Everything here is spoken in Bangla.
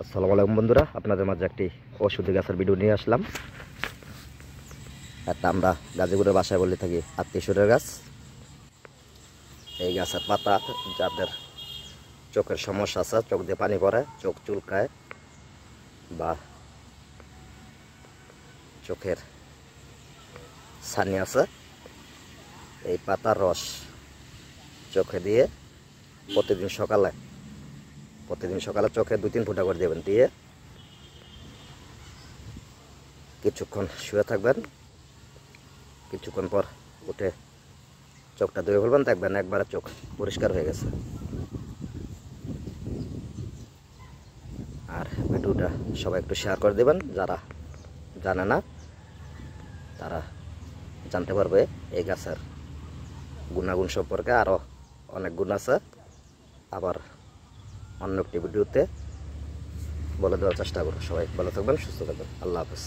আসসালামু আলাইকুম বন্ধুরা, আপনাদের মাঝে একটি ওষুধি গাছের ভিডিও নিয়ে আসলাম। একটা আমরা গাজীপুরের বাসায় বলে থাকি আত্মীয়সুরের গাছ। এই গাছের পাতা যাদের চোখের সমস্যা আছে, চোখ দিয়ে পানি পড়ে, চোখ চুলকায় বা চোখের ছানি আছে, এই পাতার রস চোখে দিয়ে প্রতিদিন সকালে চোখে 2-3 ফোঁটা করে দেবেন। দিয়ে কিছুক্ষণ শুয়ে থাকবেন, কিছুক্ষণ পর উঠে চোখটা ধুয়ে ফেলবেন, দেখবেন একবারে চোখ পরিষ্কার হয়ে গেছে। আর ভিডিওটা সবাই একটু শেয়ার করে দেবেন, যারা জানে না তারা জানতে পারবে এই গাছের গুণাগুণ সম্পর্কে। আরও অনেক গুণ আছে, আবার অন্য একটি ভিডিওতে বলে দেওয়ার চেষ্টা করুন। সবাই ভালো থাকবেন, সুস্থ থাকবেন। আল্লাহ হাফেজ।